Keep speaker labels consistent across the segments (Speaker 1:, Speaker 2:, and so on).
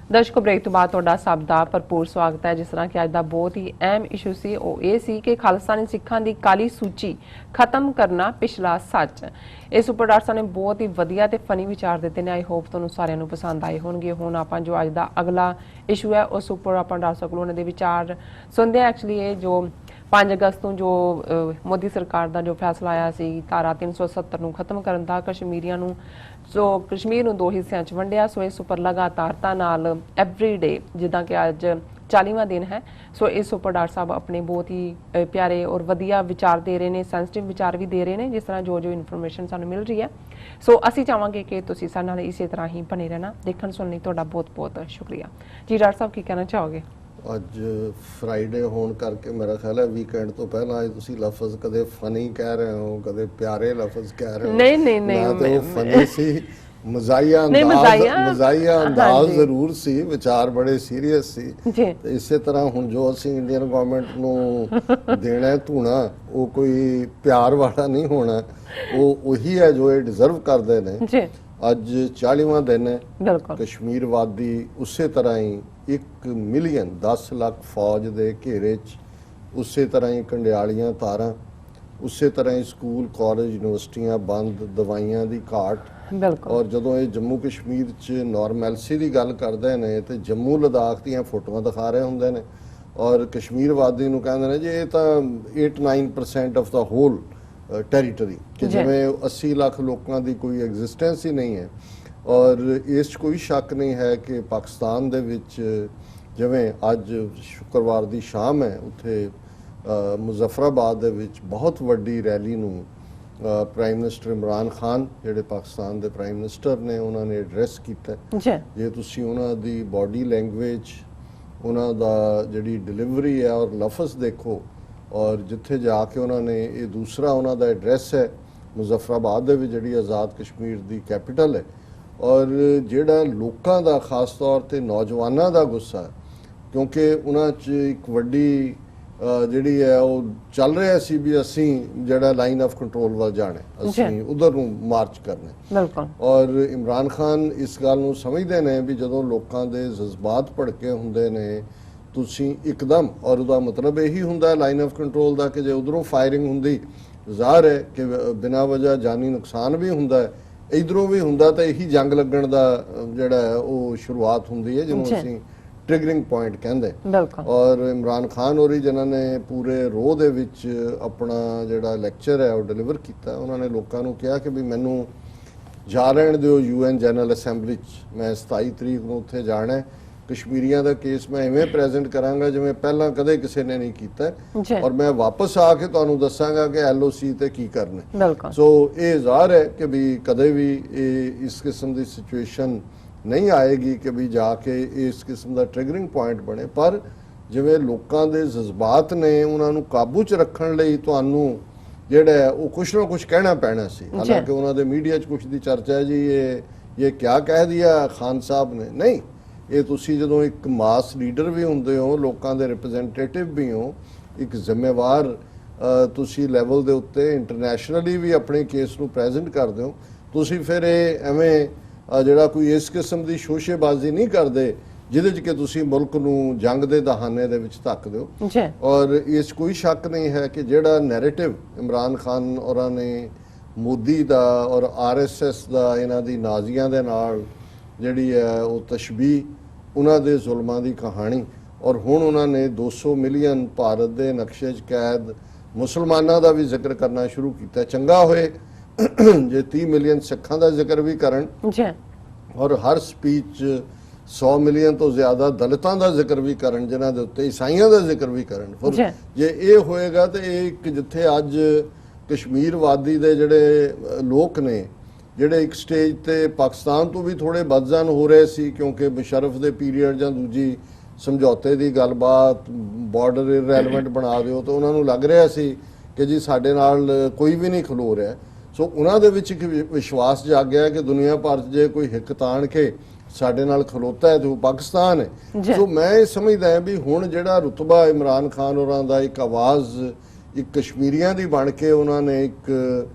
Speaker 1: ਦਰਸ਼ਕੋ break ਤੋਂ ਬਾਅਦ ਤੁਹਾਡਾ ਸਭ ਦਾ ਭਰਪੂਰ ਸਵਾਗਤ ਹੈ। ਜਿਸ ਤਰ੍ਹਾਂ ਕਿ ਅੱਜ ਦਾ ਬਹੁਤ ਹੀ ਅਹਿਮ ਇਸ਼ੂ ਸੀ ਉਹ ਇਹ ਸੀ ਕਿ ਖਾਲਿਸਤਾਨੀ ਸਿੱਖਾਂ ਦੀ ਕਾਲੀ ਸੂਚੀ ਖਤਮ ਕਰਨਾ ਪਿਛਲਾ ਸੱਚ। ਇਸ ਉੱਪਰ ਡਾਕਟਰ ਸਾਹਿਬ ਨੇ ਬਹੁਤ ਹੀ ਵਧੀਆ ਤੇ ਫਨੀ ਵਿਚਾਰ ਦਿੱਤੇ ਨੇ। ਆਈ ਹੋਪ ਤੁਹਾਨੂੰ ਸਾਰਿਆਂ ਨੂੰ ਪਸੰਦ ਆਏ ਹੋਣਗੇ। ਹੁਣ ਆਪਾਂ ਜੋ ਅੱਜ ਦਾ ਅਗਲਾ ਇਸ਼ੂ ਹੈ ਉਸ ਉੱਪਰ ਆਪਾਂ ਡਾਕਟਰ ਸਾਹਿਬ ਕੋਲੋਂ ਉਹਨਾਂ ਦੇ ਵਿਚਾਰ ਸੁਣਦੇ ਹਾਂ। ਐਕਚੁਅਲੀ ਇਹ ਜੋ 5 ਅਗਸਤ ਨੂੰ ਜੋ ਮੋਦੀ ਸਰਕਾਰ ਦਾ ਜੋ ਫੈਸਲਾ ਆਇਆ ਸੀ ਧਾਰਾ 370 ਨੂੰ ਖਤਮ ਕਰਨ ਦਾ, ਕਸ਼ਮੀਰੀਆਂ ਨੂੰ ਕਸ਼ਮੀਰ ਨੂੰ 2 ਹਿੱਸਿਆਂ 'ਚ ਵੰਡਿਆ। ਸੋ ਇਸ ਉੱਪਰ ਲਗਾਤਾਰਤਾ ਨਾਲ ਐਵਰੀ ਡੇ ਜਿੱਦਾਂ ਕਿ ਅੱਜ 40ਵਾਂ ਦਿਨ ਹੈ, ਸੋ ਇਸ ਉੱਪਰ ਡਾਕਟਰ ਸਾਹਿਬ ਆਪਣੇ ਬਹੁਤ ਹੀ ਪਿਆਰੇ ਔਰ ਵਧੀਆ ਵਿਚਾਰ ਦੇ ਰਹੇ ਨੇ, ਸੈਂਸਿਟਿਵ ਵਿਚਾਰ ਵੀ ਦੇ ਰਹੇ ਨੇ, ਜਿਸ ਤਰ੍ਹਾਂ ਜੋ ਇਨਫੋਰਮੇਸ਼ਨ ਸਾਨੂੰ ਮਿਲ ਰਹੀ ਹੈ। ਸੋ ਅਸੀਂ ਚਾਹਾਂਗੇ ਕਿ ਤੁਸੀਂ ਸਾਡੇ ਨਾਲ ਇਸੇ ਤਰ੍ਹਾਂ ਹੀ ਬਣੇ ਰਹਿਣਾ। ਦੇਖਣ ਸੁਣਨ ਲਈ ਤੁਹਾਡਾ ਬਹੁਤ ਬਹੁਤ ਸ਼ੁਕਰੀਆ ਜੀ। ਡਾਕਟਰ ਸਾਹਿਬ ਕੀ ਕਹਿਣਾ ਚਾਹੋਗੇ?
Speaker 2: ਅੱਜ ਫਰਾਈਡੇ ਹੋਣ ਕਰਕੇ ਮੇਰਾ ਖਿਆਲ ਹੈ ਵੀਕਐਂਡ ਤੋਂ ਪਹਿਲਾਂ ਅੱਜ ਤੁਸੀਂ ਲਫ਼ਜ਼ ਕਦੇ ਫਨੀ ਕਹਿ ਰਹੇ ਹੋ, ਕਦੇ ਪਿਆਰੇ ਲਫ਼ਜ਼ ਕਹਿ ਰਹੇ ਹੋ।
Speaker 1: ਨਹੀਂ
Speaker 2: ਤੇ ਉਹ ਫਨੀ ਸੀ, ਮਜ਼ਾਈਆ ਅੰਦਾਜ਼ ਜ਼ਰੂਰ ਸੀ, ਵਿਚਾਰ ਬੜੇ ਸੀਰੀਅਸ ਸੀ। ਤੇ ਇਸੇ ਤਰ੍ਹਾਂ ਹੁਣ ਜੋ ਅਸੀਂ ਇੰਡੀਅਨ ਗਵਰਨਮੈਂਟ ਨੂੰ ਦੇਣਾ ਧੂਣਾ ਉਹ ਕੋਈ ਪਿਆਰ ਵਾਲਾ ਨਹੀਂ ਹੋਣਾ, ਉਹ ਉਹੀ ਹੈ ਜੋ ਇਹ ਡਿਜ਼ਰਵ ਕਰਦੇ ਨੇ। ਅੱਜ 40ਵਾਂ ਦਿਨ ਹੈ। ਕਸ਼ਮੀਰ ਵਾਦੀ ਉਸੇ ਤਰ੍ਹਾਂ ਹੀ 1 ਮਿਲੀਅਨ 10 ਲੱਖ ਫੌਜ ਦੇ ਘੇਰੇ 'ਚ, ਉਸੇ ਤਰ੍ਹਾਂ ਹੀ ਕੰਡਿਆਲੀਆਂ ਤਾਰਾਂ, ਉਸੇ ਤਰ੍ਹਾਂ ਹੀ ਸਕੂਲ ਕਾਲਜ ਯੂਨੀਵਰਸਿਟੀਆਂ ਬੰਦ, ਦਵਾਈਆਂ ਦੀ ਘਾਟ। ਔਰ ਜਦੋਂ ਇਹ ਜੰਮੂ ਕਸ਼ਮੀਰ 'ਚ ਨੋਰਮੈਲਸੀ ਦੀ ਗੱਲ ਕਰਦੇ ਨੇ ਤੇ ਜੰਮੂ ਲਦਾਖ ਦੀਆਂ ਫੋਟੋਆਂ ਦਿਖਾ ਰਹੇ ਹੁੰਦੇ ਨੇ ਔਰ ਕਸ਼ਮੀਰ ਵਾਦੀ ਨੂੰ ਕਹਿੰਦੇ ਨੇ ਜੀ ਇਹ ਤਾਂ 8-9% ਆਫ ਦਾ ਹੋਲ ਟੈਰੀਟਰੀ, ਕਿ ਜਿਵੇਂ 80 ਲੱਖ ਲੋਕਾਂ ਦੀ ਕੋਈ ਐਗਜ਼ਿਸਟੈਂਸ ਹੀ ਨਹੀਂ ਹੈ। ਔਰ ਇਸ 'ਚ ਕੋਈ ਸ਼ੱਕ ਨਹੀਂ ਹੈ ਕਿ ਪਾਕਿਸਤਾਨ ਦੇ ਵਿੱਚ ਜਿਵੇਂ ਅੱਜ ਸ਼ੁੱਕਰਵਾਰ ਦੀ ਸ਼ਾਮ ਹੈ, ਉੱਥੇ ਮੁਜ਼ੱਫਰਾਬਾਦ ਦੇ ਵਿੱਚ ਬਹੁਤ ਵੱਡੀ ਰੈਲੀ ਨੂੰ ਪ੍ਰਾਈਮ ਮਿਨਿਸਟਰ ਇਮਰਾਨ ਖਾਨ ਜਿਹੜੇ ਪਾਕਿਸਤਾਨ ਦੇ ਪ੍ਰਾਈਮ ਮਿਨਿਸਟਰ ਨੇ ਉਹਨਾਂ ਨੇ ਐਡਰੈਸ ਕੀਤਾ। ਜੇ ਤੁਸੀਂ ਉਹਨਾਂ ਦੀ ਬਾਡੀ ਲੈਂਗੁਏਜ, ਉਹਨਾਂ ਦਾ ਜਿਹੜੀ ਡਿਲੀਵਰੀ ਹੈ ਔਰ ਲਫ਼ਜ਼ ਦੇਖੋ, ਔਰ ਜਿੱਥੇ ਜਾ ਕੇ ਉਹਨਾਂ ਨੇ ਇਹ ਦੂਸਰਾ ਉਹਨਾਂ ਦਾ ਐਡਰੈਸ ਹੈ ਮੁਜ਼ੱਫਰਾਬਾਦ ਦੇ ਵਿੱਚ ਜਿਹੜੀ ਆਜ਼ਾਦ ਕਸ਼ਮੀਰ ਦੀ ਕੈਪੀਟਲ ਹੈ, ਔਰ ਜਿਹੜਾ ਲੋਕਾਂ ਦਾ ਖਾਸ ਤੌਰ 'ਤੇ ਨੌਜਵਾਨਾਂ ਦਾ ਗੁੱਸਾ, ਕਿਉਂਕਿ ਉਹਨਾਂ 'ਚ ਇੱਕ ਵੱਡੀ ਜਿਹੜੀ ਹੈ ਉਹ ਚੱਲ ਰਿਹਾ ਸੀ ਵੀ ਅਸੀਂ ਜਿਹੜਾ ਲਾਈਨ ਆਫ ਕੰਟਰੋਲ ਵੱਲ ਜਾਣਾ, ਅਸੀਂ ਉਧਰ ਨੂੰ ਮਾਰਚ ਕਰਨਾ। ਔਰ ਇਮਰਾਨ ਖਾਨ ਇਸ ਗੱਲ ਨੂੰ ਸਮਝਦੇ ਨੇ ਵੀ ਜਦੋਂ ਲੋਕਾਂ ਦੇ ਜਜ਼ਬਾਤ ਭੜਕੇ ਹੁੰਦੇ ਨੇ ਤੁਸੀਂ ਇੱਕਦਮ, ਔਰ ਉਹਦਾ ਮਤਲਬ ਇਹੀ ਹੁੰਦਾ ਲਾਈਨ ਆਫ ਕੰਟਰੋਲ ਦਾ ਕਿ ਜੇ ਉਧਰੋਂ ਫਾਇਰਿੰਗ ਹੁੰਦੀ, ਜ਼ਾਹਰ ਹੈ ਕਿ ਬਿਨਾਂ ਵਜ੍ਹਾ ਜਾਨੀ ਨੁਕਸਾਨ ਵੀ ਹੁੰਦਾ ਹੈ, ਇਧਰੋਂ ਵੀ ਹੁੰਦਾ ਤਾਂ ਇਹੀ ਜੰਗ ਲੱਗਣ ਦਾ ਜਿਹੜਾ ਹੈ ਉਹ ਸ਼ੁਰੂਆਤ ਹੁੰਦੀ ਹੈ, ਜਿਹਨੂੰ ਅਸੀਂ ਟ੍ਰਿਗਰਿੰਗ ਪੁਆਇੰਟ ਕਹਿੰਦੇ। ਔਰ ਇਮਰਾਨ ਖਾਨ ਹੋਰੀ ਜਿਨ੍ਹਾਂ ਨੇ ਪੂਰੇ ਰੋਹ ਦੇ ਵਿੱਚ ਆਪਣਾ ਜਿਹੜਾ ਲੈਕਚਰ ਹੈ ਉਹ ਡਿਲੀਵਰ ਕੀਤਾ, ਉਹਨਾਂ ਨੇ ਲੋਕਾਂ ਨੂੰ ਕਿਹਾ ਕਿ ਵੀ ਮੈਨੂੰ ਜਾ ਰਹਿਣ ਦਿਓ UN ਜਨਰਲ ਅਸੈਂਬਲੀ 'ਚ, ਮੈਂ 27 ਤਰੀਕ ਨੂੰ ਉੱਥੇ ਜਾਣਾ, ਕਸ਼ਮੀਰੀਆਂ ਦਾ ਕੇਸ ਮੈਂ ਇਵੇਂ ਪ੍ਰੈਜ਼ੈਂਟ ਕਰਾਂਗਾ ਜਿਵੇਂ ਪਹਿਲਾਂ ਕਦੇ ਕਿਸੇ ਨੇ ਨਹੀਂ ਕੀਤਾ, ਔਰ ਮੈਂ ਵਾਪਸ ਆ ਕੇ ਤੁਹਾਨੂੰ ਦੱਸਾਂਗਾ ਕਿ LOC ਤੇ ਕੀ ਕਰਨਾ। ਸੋ ਇਹ ਜ਼ਾਹਰ ਹੈ ਕਿ ਵੀ ਕਦੇ ਵੀ ਇਹ ਇਸ ਕਿਸਮ ਦੀ ਸਿਚੁਏਸ਼ਨ ਨਹੀਂ ਆਏਗੀ ਕਿ ਵੀ ਜਾ ਕੇ ਇਸ ਕਿਸਮ ਦਾ ਟ੍ਰਿਗਰਿੰਗ ਪੁਆਇੰਟ ਬਣੇ, ਪਰ ਜਿਵੇਂ ਲੋਕਾਂ ਦੇ ਜਜ਼ਬਾਤ ਨੇ ਉਹਨਾਂ ਨੂੰ ਕਾਬੂ 'ਚ ਰੱਖਣ ਲਈ ਤੁਹਾਨੂੰ ਜਿਹੜਾ ਉਹ ਕੁਛ ਨਾ ਕੁਛ ਕਹਿਣਾ ਪੈਣਾ ਸੀ। ਹਾਲਾਂਕਿ ਉਹਨਾਂ ਦੇ ਮੀਡੀਆ 'ਚ ਕੁਛ ਦੀ ਚਰਚਾ ਹੈ ਜੀ ਇਹ ਕਿਆ ਕਹਿ ਦਿਆ ਖਾਨ ਸਾਹਿਬ ਨੇ। ਨਹੀਂ, ਇਹ ਤੁਸੀਂ ਜਦੋਂ ਇੱਕ ਮਾਸ ਲੀਡਰ ਵੀ ਹੁੰਦੇ ਹੋ, ਲੋਕਾਂ ਦੇ ਰਿਪਰੈਜ਼ੈਂਟੇਟਿਵ ਵੀ ਹੋ, ਇੱਕ ਜ਼ਿੰਮੇਵਾਰ ਤੁਸੀਂ ਲੈਵਲ ਦੇ ਉੱਤੇ ਇੰਟਰਨੈਸ਼ਨਲੀ ਵੀ ਆਪਣੇ ਕੇਸ ਨੂੰ ਪ੍ਰੈਜ਼ੈਂਟ ਕਰਦੇ ਹੋ, ਤੁਸੀਂ ਫਿਰ ਇਹ ਐਵੇਂ ਜਿਹੜਾ ਕੋਈ ਇਸ ਕਿਸਮ ਦੀ ਸ਼ੋਸ਼ੇਬਾਜ਼ੀ ਨਹੀਂ ਕਰਦੇ ਜਿਹਦੇ 'ਚ ਕਿ ਤੁਸੀਂ ਮੁਲਕ ਨੂੰ ਜੰਗ ਦੇ ਦਹਾਨੇ ਦੇ ਵਿੱਚ ਧੱਕ ਦਿਓ। ਔਰ ਇਸ ਕੋਈ ਸ਼ੱਕ ਨਹੀਂ ਹੈ ਕਿ ਜਿਹੜਾ ਨੈਰੇਟਿਵ ਇਮਰਾਨ ਖਾਨ ਔਰਾਂ ਨੇ ਮੋਦੀ ਦਾ ਔਰ RSS ਦਾ, ਇਹਨਾਂ ਦੀ ਨਾਜ਼ੀਆਂ ਦੇ ਨਾਲ ਜਿਹੜੀ ਹੈ ਉਹ ਤਸ਼ਬੀਹ, ਉਹਨਾਂ ਦੇ ਜ਼ੁਲਮਾਂ ਦੀ ਕਹਾਣੀ, ਔਰ ਹੁਣ ਉਹਨਾਂ ਨੇ 200 ਮਿਲੀਅਨ ਭਾਰਤ ਦੇ ਨਕਸ਼ੇ 'ਚ ਕੈਦ ਮੁਸਲਮਾਨਾਂ ਦਾ ਵੀ ਜ਼ਿਕਰ ਕਰਨਾ ਸ਼ੁਰੂ ਕੀਤਾ। ਚੰਗਾ ਹੋਏ ਜੇ 30 ਮਿਲੀਅਨ ਸਿੱਖਾਂ ਦਾ ਜ਼ਿਕਰ ਵੀ ਕਰਨ ਔਰ ਹਰ ਸਪੀਚ 100 ਮਿਲੀਅਨ ਤੋਂ ਜ਼ਿਆਦਾ ਦਲਿਤਾਂ ਦਾ ਜ਼ਿਕਰ ਵੀ ਕਰਨ, ਜਿਨ੍ਹਾਂ ਦੇ ਉੱਤੇ ਈਸਾਈਆਂ ਦਾ ਜ਼ਿਕਰ ਵੀ ਕਰਨ। ਜੇ ਇਹ ਹੋਏਗਾ ਤਾਂ ਇਹ ਇੱਕ ਜਿੱਥੇ ਅੱਜ ਕਸ਼ਮੀਰ ਵਾਦੀ ਦੇ ਜਿਹੜੇ ਲੋਕ ਨੇ ਜਿਹੜੇ ਇੱਕ ਸਟੇਜ ਤੇ ਪਾਕਿਸਤਾਨ ਤੋਂ ਵੀ ਥੋੜੇ ਬਦਜ਼ਨ ਹੋ ਰਹੇ ਸੀ ਕਿਉਂਕਿ ਮੁਸ਼ਰਫ ਦੇ ਪੀਰੀਅਡ ਜਾਂ ਦੂਜੀ ਸਮਝੌਤੇ ਦੀ ਗੱਲਬਾਤ, ਬਾਰਡਰ ਇਰਰੈਲੇਵੈਂਟ ਬਣਾ ਦਿਓ, ਤਾਂ ਉਹਨਾਂ ਨੂੰ ਲੱਗ ਰਿਹਾ ਸੀ ਕਿ ਜੀ ਸਾਡੇ ਨਾਲ ਕੋਈ ਵੀ ਨਹੀਂ ਖਲੋ ਰਿਹਾ। ਸੋ ਉਹਨਾਂ ਦੇ ਵਿੱਚ ਇੱਕ ਵਿਸ਼ਵਾਸ ਜਾਗਿਆ ਕਿ ਦੁਨੀਆ ਭਰ 'ਚ ਜੇ ਕੋਈ ਹਿੱਕ ਤਾਣ ਕੇ ਸਾਡੇ ਨਾਲ ਖਲੋਤਾ ਹੈ ਤੇ ਉਹ ਪਾਕਿਸਤਾਨ ਹੈ। ਸੋ ਮੈਂ ਇਹ ਸਮਝਦਾ ਹਾਂ ਵੀ ਹੁਣ ਜਿਹੜਾ ਰੁਤਬਾ ਇਮਰਾਨ ਖਾਨ ਹੋਰਾਂ ਦਾ ਇੱਕ ਆਵਾਜ਼ ਇੱਕ ਕਸ਼ਮੀਰੀਆਂ ਦੀ ਬਣ ਕੇ ਉਹਨਾਂ ਨੇ ਇੱਕ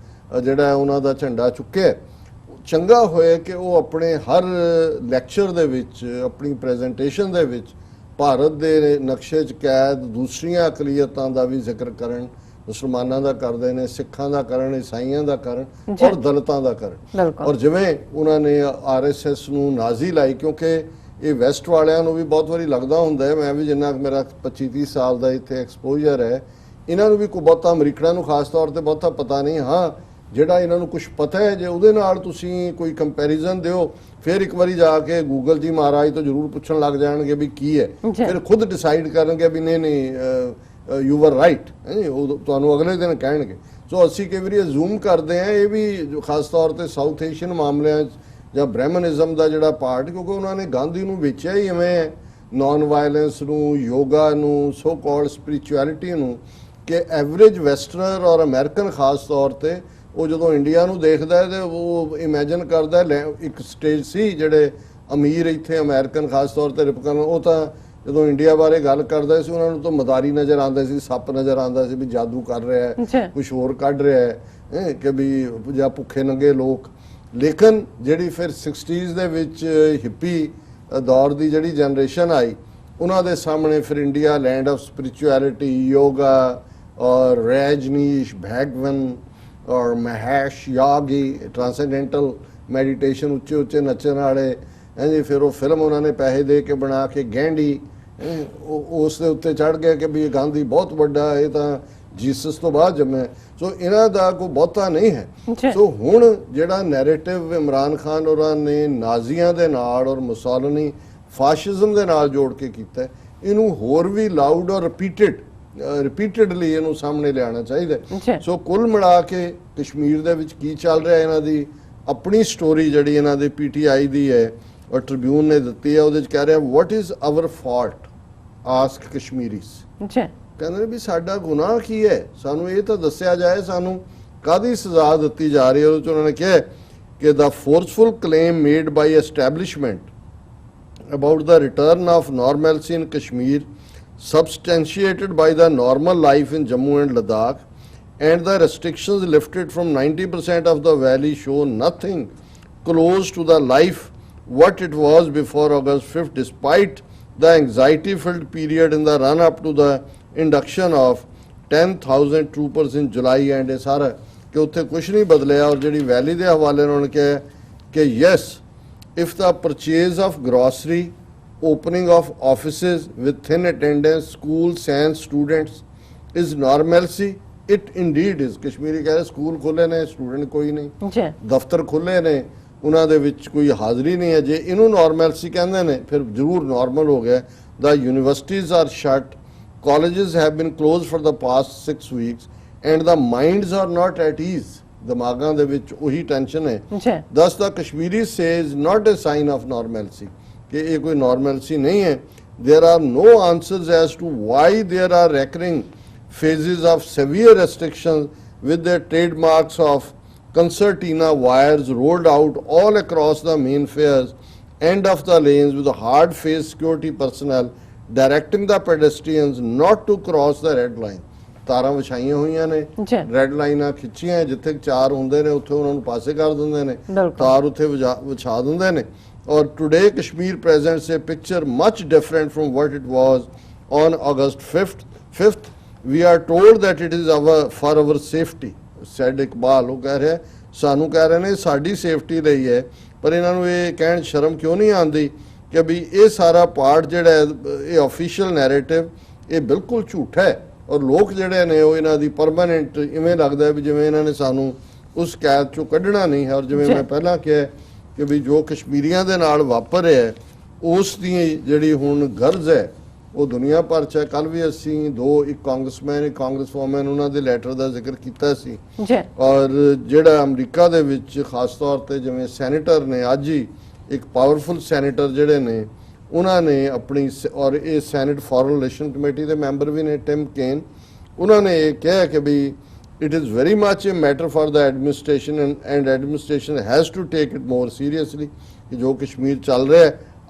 Speaker 2: ਜਿਹੜਾ ਉਹਨਾਂ ਦਾ ਝੰਡਾ ਚੁੱਕਿਆ, ਚੰਗਾ ਹੋਇਆ ਕਿ ਉਹ ਆਪਣੇ ਹਰ ਲੈਕਚਰ ਦੇ ਵਿੱਚ, ਆਪਣੀ ਪ੍ਰੈਜੈਂਟੇਸ਼ਨ ਦੇ ਵਿੱਚ ਭਾਰਤ ਦੇ ਨਕਸ਼ੇ 'ਚ ਕੈਦ ਦੂਸਰੀਆਂ ਅਕਲੀਅਤਾਂ ਦਾ ਵੀ ਜ਼ਿਕਰ ਕਰਨ। ਮੁਸਲਮਾਨਾਂ ਦਾ ਕਰਦੇ ਨੇ, ਸਿੱਖਾਂ ਦਾ ਕਰਨ, ਈਸਾਈਆਂ ਦਾ ਕਰਨ ਔਰ ਦਲਿਤਾਂ ਦਾ ਕਰਨ। ਔਰ ਜਿਵੇਂ ਉਹਨਾਂ ਨੇ RSS ਨੂੰ ਨਾਜ਼ੀ ਲਾਈ, ਕਿਉਂਕਿ ਇਹ ਵੈਸਟ ਵਾਲਿਆਂ ਨੂੰ ਵੀ ਬਹੁਤ ਵਾਰੀ ਲੱਗਦਾ ਹੁੰਦਾ ਹੈ, ਮੈਂ ਵੀ ਜਿੰਨਾ ਮੇਰਾ 25-30 ਸਾਲ ਦਾ ਇੱਥੇ ਐਕਸਪੋਜ਼ਰ ਹੈ, ਇਹਨਾਂ ਨੂੰ ਵੀ ਕੋਈ ਬਹੁਤਾ ਅਮਰੀਕਨਾਂ ਨੂੰ ਖਾਸ ਤੌਰ ਤੇ ਬਹੁਤਾ ਪਤਾ ਨਹੀਂ। ਹਾਂ, ਜਿਹੜਾ ਇਹਨਾਂ ਨੂੰ ਕੁਝ ਪਤਾ ਹੈ, ਜੇ ਉਹਦੇ ਨਾਲ ਤੁਸੀਂ ਕੋਈ ਕੰਪੈਰੀਜ਼ਨ ਦਿਓ, ਫਿਰ ਇੱਕ ਵਾਰੀ ਜਾ ਕੇ ਗੂਗਲ ਜੀ ਮਹਾਰਾਜ ਤੋਂ ਜ਼ਰੂਰ ਪੁੱਛਣ ਲੱਗ ਜਾਣਗੇ ਵੀ ਕੀ ਹੈ, ਫਿਰ ਖੁਦ ਡਿਸਾਈਡ ਕਰਨਗੇ ਵੀ ਨਹੀਂ ਯੂ ਆਰ ਰਾਈਟ, ਉਹ ਤੁਹਾਨੂੰ ਅਗਲੇ ਦਿਨ ਕਹਿਣਗੇ। ਸੋ ਅਸੀਂ ਕਈ ਵਾਰੀ ਜ਼ੂਮ ਕਰਦੇ ਹਾਂ, ਇਹ ਵੀ ਖਾਸ ਤੌਰ ਤੇ ਸਾਊਥ ਏਸ਼ੀਅਨ ਮਾਮਲਿਆਂ 'ਚ ਜਾਂ ਬ੍ਰਹਮਨਿਜ਼ਮ ਦਾ ਜਿਹੜਾ ਪਾਰਟ, ਕਿਉਂਕਿ ਉਹਨਾਂ ਨੇ ਗਾਂਧੀ ਨੂੰ ਵੇਚਿਆ ਹੀ ਐਵੇਂ ਹੈ, ਨਾਨ ਵਾਇਲੈਂਸ ਨੂੰ, ਯੋਗਾ ਨੂੰ, ਸੋ ਕਾਲਡ ਸਪਿਰਿਚੁਅਲਿਟੀ ਨੂੰ, ਕਿ ਐਵਰੇਜ ਵੈਸਟਰਨਰ ਔਰ ਅਮਰੀਕਨ ਖਾਸ ਤੌਰ ਤੇ ਉਹ ਜਦੋਂ ਇੰਡੀਆ ਨੂੰ ਦੇਖਦਾ ਹੈ ਤੇ ਉਹ ਇਮੇਜਿਨ ਕਰਦਾ ਇੱਕ ਸਟੇਜ ਸੀ ਜਿਹੜੇ ਅਮੀਰ ਇੱਥੇ ਅਮਰੀਕਨ ਖਾਸ ਤੌਰ ਤੇ ਰਿਪਬਲਿਕਨ, ਉਹ ਤਾਂ ਜਦੋਂ ਇੰਡੀਆ ਬਾਰੇ ਗੱਲ ਕਰਦਾ ਸੀ ਉਹਨਾਂ ਨੂੰ ਤਾਂ ਮਦਾਰੀ ਨਜ਼ਰ ਆਉਂਦਾ ਸੀ, ਸੱਪ ਨਜ਼ਰ ਆਉਂਦਾ ਸੀ ਵੀ ਜਾਦੂ ਕਰ ਰਿਹਾ ਹੈ, ਕੁਛ ਹੋਰ ਕੱਢ ਰਿਹਾ ਹੈ, ਕਿ ਵੀ ਜਾਂ ਭੁੱਖੇ ਨੰਗੇ ਲੋਕ। ਲੇਕਿਨ ਜਿਹੜੀ ਫਿਰ 60s ਦੇ ਵਿੱਚ ਹਿੱਪੀ ਦੌਰ ਦੀ ਜਿਹੜੀ ਜਨਰੇਸ਼ਨ ਆਈ, ਉਹਨਾਂ ਦੇ ਸਾਹਮਣੇ ਫਿਰ India land of spirituality, yoga ਔਰ ਰੈਜਨੀਸ਼ ਭੈਗਵਨ ਔਰ ਮਹੇਸ਼ ਯਾਗੀ, ਟ੍ਰਾਂਸੈਂਡੈਂਟਲ ਮੈਡੀਟੇਸ਼ਨ, ਉੱਚੇ ਉੱਚੇ ਨੱਚਣ ਵਾਲੇ, ਜੀ ਫਿਰ ਉਹ ਫਿਲਮ ਉਹਨਾਂ ਨੇ ਪੈਸੇ ਦੇ ਕੇ ਬਣਾ ਕੇ ਗੈਂਡੀ, ਉਸ ਦੇ ਉੱਤੇ ਚੜ੍ਹ ਗਿਆ ਕਿ ਵੀ ਇਹ ਗਾਂਧੀ ਬਹੁਤ ਵੱਡਾ, ਇਹ ਤਾਂ ਜੀਸਸ ਤੋਂ ਬਾਅਦ ਜੰਮਿਆ। ਸੋ ਇਹਨਾਂ ਦਾ ਕੋਈ ਬਹੁਤਾ ਨਹੀਂ ਹੈ। ਸੋ ਹੁਣ ਜਿਹੜਾ ਨੈਰੇਟਿਵ ਇਮਰਾਨ ਖਾਨ ਹੋਰਾਂ ਨੇ ਨਾਜ਼ੀਆਂ ਦੇ ਨਾਲ ਔਰ ਮੁਸਾਲਿਨੀ ਫਾਸ਼ਿਜ਼ਮ ਦੇ ਨਾਲ ਜੋੜ ਕੇ ਕੀਤਾ, ਇਹਨੂੰ ਹੋਰ ਵੀ ਲਾਊਡ ਔਰ ਰਿਪੀਟਡਲੀ ਇਹਨੂੰ ਸਾਹਮਣੇ ਲਿਆਉਣਾ ਚਾਹੀਦਾ। ਸੋ ਕੁੱਲ ਮਿਲਾ ਕੇ ਕਸ਼ਮੀਰ ਦੇ ਵਿੱਚ ਕੀ ਚੱਲ ਰਿਹਾ, ਇਹਨਾਂ ਦੀ ਆਪਣੀ ਸਟੋਰੀ ਜਿਹੜੀ ਇਹਨਾਂ ਦੇ PTI ਦੀ ਹੈ ਔਰ ਟ੍ਰਿਬਿਊਨ ਨੇ ਦਿੱਤੀ ਹੈ, ਉਹਦੇ 'ਚ ਕਹਿ ਰਿਹਾ what is our fault, ask Kashmiris. ਕਹਿੰਦੇ ਨੇ ਵੀ ਸਾਡਾ ਗੁਨਾਹ ਕੀ ਹੈ, ਸਾਨੂੰ ਇਹ ਤਾਂ ਦੱਸਿਆ ਜਾਏ, ਸਾਨੂੰ ਕਾਹਦੀ ਸਜ਼ਾ ਦਿੱਤੀ ਜਾ ਰਹੀ ਹੈ। ਉਹਦੇ 'ਚ ਉਹਨਾਂ ਨੇ ਕਿਹਾ ਕਿ the forceful claim made by establishment about the return of normalcy in Kashmir substantiated by the normal life in Jammu and Ladakh and the restrictions lifted from 90% of the valley show nothing close to the life what it was before August 5th, despite the anxiety filled period in the run up to the induction of 10,000 troopers in July and ਇਹ ਸਾਰਾ ਕਿ ਉੱਥੇ ਕੁਝ ਨਹੀਂ ਬਦਲਿਆ। ਔਰ ਜਿਹੜੀ ਵੈਲੀ ਦੇ ਹਵਾਲੇ ਨਾਲ ਕਿਹਾ ਕਿ yes, if the purchase of grocery, opening of offices with thin attendance, schools and students is normalcy, it indeed is। Kashmiri ਕਹਿੰਦੇ ਸਕੂਲ ਖੁੱਲੇ ਨੇ, ਸਟੂਡੈਂਟ ਕੋਈ ਨਹੀਂ, ਦਫ਼ਤਰ ਖੁੱਲੇ ਨੇ, ਉਹਨਾਂ ਦੇ ਵਿੱਚ ਕੋਈ ਹਾਜ਼ਰੀ ਨਹੀਂ ਹੈ, ਜੇ ਇਹਨੂੰ ਨਾਰਮਲਸੀ ਕਹਿੰਦੇ ਨੇ ਫਿਰ ਜ਼ਰੂਰ ਨਾਰਮਲ ਹੋ ਗਿਆ। The universities are shut, colleges have been closed for the past 6 weeks and the minds are not at ease, ਦਿਮਾਗਾਂ ਦੇ ਵਿੱਚ ਉਹੀ ਟੈਨਸ਼ਨ ਹੈ। Thus the Kashmiri says not a sign of normalcy, ਕਿ ਇਹ ਕੋਈ ਨਾਰਮਲਸੀ ਨਹੀਂ ਹੈ। There are no answers as to why there are recurring phases of severe restrictions with the trademarks of concertina wires rolled out all across the main fairs end of the lanes with hard-faced security personnel directing the pedestrians not to cross the red line। ਤਾਰਾਂ ਵਿਛਾਈਆਂ ਹੋਈਆਂ ਨੇ, red ਲਾਈਨਾਂ ਖਿੱਚੀਆਂ, ਜਿੱਥੇ 4 ਹੁੰਦੇ ਨੇ ਉੱਥੇ ਉਹਨਾਂ ਨੂੰ ਪਾਸੇ ਕਰ ਦਿੰਦੇ ਨੇ, ਤਾਰ ਉੱਥੇ ਵਿਛਾ ਦਿੰਦੇ ਨੇ। Or today Kashmir presents a picture much different from what it was on August 5th. We are told that it is for our safety, said Iqbal। ਉਹ ਕਹਿ ਰਿਹਾ ਸਾਨੂੰ ਕਹਿ ਰਹੇ ਨੇ ਸਾਡੀ ਸੇਫਟੀ ਲਈ ਹੈ, ਪਰ ਇਹਨਾਂ ਨੂੰ ਇਹ ਕਹਿਣ ਸ਼ਰਮ ਕਿਉਂ ਨਹੀਂ ਆਉਂਦੀ ਕਿ ਵੀ ਇਹ ਸਾਰਾ ਪਾਰਟ ਜਿਹੜਾ ਇਹ ਆਫੀਸ਼ੀਅਲ ਨੈਰੇਟਿਵ ਇਹ ਬਿਲਕੁਲ ਝੂਠਾ ਹੈ। ਔਰ ਲੋਕ ਜਿਹੜੇ ਨੇ ਉਹ ਇਹਨਾਂ ਦੀ ਪਰਮਾਨੈਂਟ ਇਵੇਂ ਲੱਗਦਾ ਹੈ ਵੀ ਜਿਵੇਂ ਇਹਨਾਂ ਨੇ ਸਾਨੂੰ ਉਸ ਕੈਦ ਚੋਂ ਕੱਢਣਾ ਨਹੀਂ ਹੈ। ਔਰ ਜਿਵੇਂ ਮੈਂ ਪਹਿਲਾਂ ਕਿਹਾ ਕਿ ਵੀ ਜੋ ਕਸ਼ਮੀਰੀਆਂ ਦੇ ਨਾਲ ਵਾਪਰ ਰਿਹਾ ਉਸ ਦੀ ਜਿਹੜੀ ਹੁਣ ਗਰਜ਼ ਹੈ ਉਹ ਦੁਨੀਆ ਭਰ 'ਚ ਹੈ। ਕੱਲ੍ਹ ਵੀ ਅਸੀਂ ਇੱਕ ਕਾਂਗਰਸਮੈਨ, ਇੱਕ ਕਾਂਗਰਸਵੂਮਨ, ਉਹਨਾਂ ਦੇ ਲੈਟਰ ਦਾ ਜ਼ਿਕਰ ਕੀਤਾ ਸੀ। ਔਰ ਜਿਹੜਾ ਅਮਰੀਕਾ ਦੇ ਵਿੱਚ ਖਾਸ ਤੌਰ ਤੇ ਜਿਵੇਂ ਸੈਨੇਟਰ ਨੇ, ਅੱਜ ਹੀ ਇੱਕ ਪਾਵਰਫੁਲ ਸੈਨੇਟਰ ਜਿਹੜੇ ਨੇ ਉਹਨਾਂ ਨੇ ਆਪਣੀ, ਔਰ ਇਹ ਸੈਨੇਟ ਫੋਰਨ ਰਿਲੇਸ਼ਨ ਕਮੇਟੀ ਦੇ ਮੈਂਬਰ ਵੀ ਨੇ, ਟਿਮ ਕੇਨ, ਉਹਨਾਂ ਨੇ ਇਹ ਕਿਹਾ ਕਿ ਵੀ it is very much a matter for the administration and administration has to take it more seriously कि जो कश्मीर चल रहा है।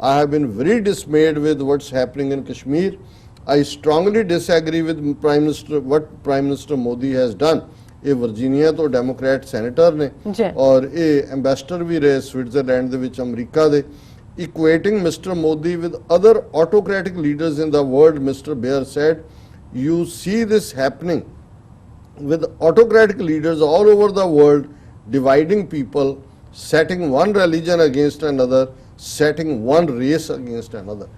Speaker 2: I have been very dismayed with what's happening in Kashmir. I strongly disagree with what Prime Minister Modi has done ਇਹ Virginia ਤੋਂ Democrat senator ਨੇ ਔਰ ਇਹ ਐਮਬੈਸਡਰ ਵੀ ਰਹੇ ਸਵਿਟਜ਼ਰਲੈਂਡ ਦੇ ਵਿੱਚ ਅਮਰੀਕਾ ਦੇ। Equating Mr. Modi with other autocratic leaders in the world, Mr. Baer said, you see this happening with autocratic leaders all over the world, dividing people, setting one religion against another, setting one race against another.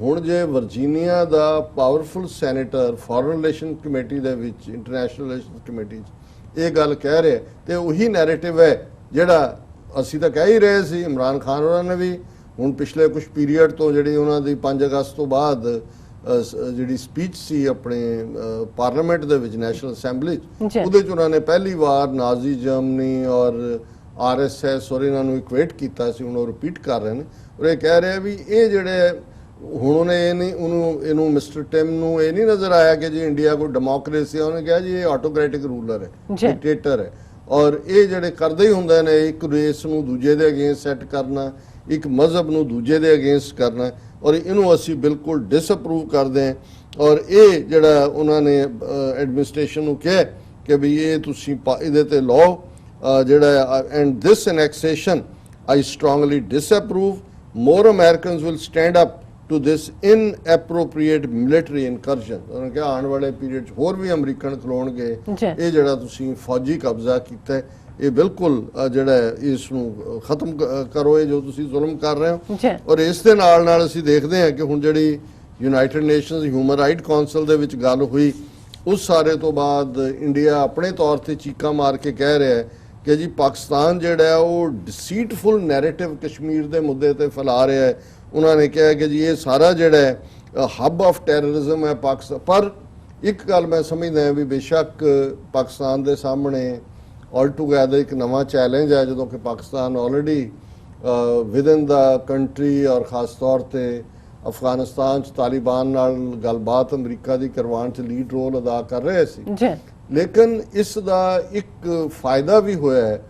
Speaker 2: ਹੁਣ ਜੇ Virginia ਦਾ powerful senator foreign relation committee ਦੇ ਵਿੱਚ international relation committee 'ਚ ਇਹ ਗੱਲ ਕਹਿ ਰਿਹਾ ਤੇ ਉਹੀ ਨੈਰੇਟਿਵ ਹੈ ਜਿਹੜਾ ਅਸੀਂ ਤਾਂ ਕਹਿ ਹੀ ਰਹੇ ਸੀ। ਇਮਰਾਨ ਖਾਨ ਉਹਨਾਂ ਨੇ ਵੀ ਹੁਣ ਪਿਛਲੇ ਕੁਝ ਪੀਰੀਅਡ ਤੋਂ ਜਿਹੜੀ ਉਹਨਾਂ ਦੀ 5 ਅਗਸਤ ਤੋਂ ਬਾਅਦ ਜਿਹੜੀ ਸਪੀਚ ਸੀ ਆਪਣੇ ਪਾਰਲੀਮੈਂਟ ਦੇ ਵਿੱਚ ਨੈਸ਼ਨਲ ਅਸੈਂਬਲੀ 'ਚ ਉਹਦੇ 'ਚ ਉਹਨਾਂ ਨੇ ਪਹਿਲੀ ਵਾਰ ਨਾਜ਼ੀ ਜਰਮਨੀ ਔਰ ਆਰਐਸਐਸ ਔਰ ਇਹਨਾਂ ਨੂੰ ਇਕੁਏਟ ਕੀਤਾ ਸੀ। ਹੁਣ ਉਹ ਰਿਪੀਟ ਕਰ ਰਹੇ ਨੇ ਔਰ ਇਹ ਕਹਿ ਰਹੇ ਵੀ ਇਹ ਜਿਹੜੇ ਹੁਣ ਉਹਨੇ ਇਹ ਨਹੀਂ ਇਹਨੂੰ ਮਿਸਟਰ ਟਿਮ ਨੂੰ ਇਹ ਨਹੀਂ ਨਜ਼ਰ ਆਇਆ ਕਿ ਜੀ ਇੰਡੀਆ ਕੋਈ ਡੈਮੋਕ੍ਰੇਸੀ ਹੈ। ਉਹਨੇ ਕਿਹਾ ਜੀ ਇਹ ਆਟੋਕ੍ਰੈਟਿਕ ਰੂਲਰ ਹੈ, ਡਿਕਟੇਟਰ ਹੈ ਔਰ ਇਹ ਜਿਹੜੇ ਕਰਦੇ ਹੀ ਹੁੰਦੇ ਨੇ ਇੱਕ ਰੇਸ ਨੂੰ ਦੂਜੇ ਦੇ ਅਗੇਂਸਟ ਸੈੱਟ ਕਰਨਾ, ਇੱਕ ਮਜ਼ਹਬ ਨੂੰ ਦੂਜੇ ਦੇ ਅਗੇਂਸਟ ਕਰਨਾ ਔਰ ਇਹਨੂੰ ਅਸੀਂ ਬਿਲਕੁਲ ਡਿਸਅਪਰੂਵ ਕਰਦੇ ਹਾਂ। ਔਰ ਇਹ ਜਿਹੜਾ ਉਹਨਾਂ ਨੇ ਐਡਮਿਨਿਸਟ੍ਰੇਸ਼ਨ ਨੂੰ ਕਿਹਾ ਕਿ ਵੀ ਇਹ ਤੁਸੀਂ ਇਹਦੇ ਤੇ ਲਾਓ ਜਿਹੜਾ and this annexation I strongly disapprove. More Americans will stand up to this inappropriate military incursion. ਉਹਨਾਂ ਕਿਹਾ ਆਉਣ ਵਾਲੇ ਪੀਰੀਅਡ 'ਚ ਹੋਰ ਵੀ ਅਮਰੀਕਨ ਖਲੋਣਗੇ। ਇਹ ਜਿਹੜਾ ਤੁਸੀਂ ਫੌਜੀ ਕਬਜ਼ਾ ਕੀਤਾ ਇਹ ਬਿਲਕੁਲ ਜਿਹੜਾ ਇਸ ਨੂੰ ਖਤਮ ਕਰੋ, ਇਹ ਜੋ ਤੁਸੀਂ ਜ਼ੁਲਮ ਕਰ ਰਹੇ ਹੋ। ਔਰ ਇਸ ਦੇ ਨਾਲ ਨਾਲ ਅਸੀਂ ਦੇਖਦੇ ਹਾਂ ਕਿ ਹੁਣ ਜਿਹੜੀ United nations human right council ਦੇ ਵਿੱਚ ਗੱਲ ਹੋਈ ਉਸ ਸਾਰੇ ਤੋਂ ਬਾਅਦ ਇੰਡੀਆ ਆਪਣੇ ਤੌਰ ਤੇ ਚੀਕਾਂ ਮਾਰ ਕੇ ਕਹਿ ਰਿਹਾ ਹੈ ਕਿ ਜੀ ਪਾਕਿਸਤਾਨ ਜਿਹੜਾ ਉਹ ਡਿਸੀਟਫੁਲ ਨੈਰੇਟਿਵ ਕਸ਼ਮੀਰ ਦੇ ਮੁੱਦੇ ਤੇ ਫੈਲਾ ਰਿਹਾ ਹੈ। ਉਹਨਾਂ ਨੇ ਕਿਹਾ ਕਿ ਜੀ ਇਹ ਸਾਰਾ ਜਿਹੜਾ ਹੈ ਹੱਬ ਆਫ ਟੈਰਰਿਜ਼ਮ ਹੈ ਪਾਕਿਸਤਾਨ। ਪਰ ਇੱਕ ਗੱਲ ਮੈਂ ਸਮਝਦਾ ਹਾਂ ਵੀ ਬੇਸ਼ੱਕ ਪਾਕਿਸਤਾਨ ਦੇ ਸਾਹਮਣੇ ਆਲ ਟੂਗੈਦਰ ਇੱਕ ਨਵਾਂ ਚੈਲੰਜ ਹੈ ਜਦੋਂ ਕਿ ਪਾਕਿਸਤਾਨ ਆਲਰੇਡੀ ਵਿਦਨ ਦਾ ਕੰਟਰੀ ਔਰ ਖਾਸ ਤੌਰ ਤੇ ਅਫਗਾਨਿਸਤਾਨ 'ਚ ਤਾਲਿਬਾਨ ਨਾਲ ਗੱਲਬਾਤ ਅਮਰੀਕਾ ਦੀ ਕਰਵਾਉਣ 'ਚ ਲੀਡ ਰੋਲ ਅਦਾ ਕਰ ਰਹੇ ਸੀ। ਲੇਕਿਨ ਇਸ ਦਾ ਇੱਕ ਫਾਇਦਾ ਵੀ ਹੋਇਆ ਹੈ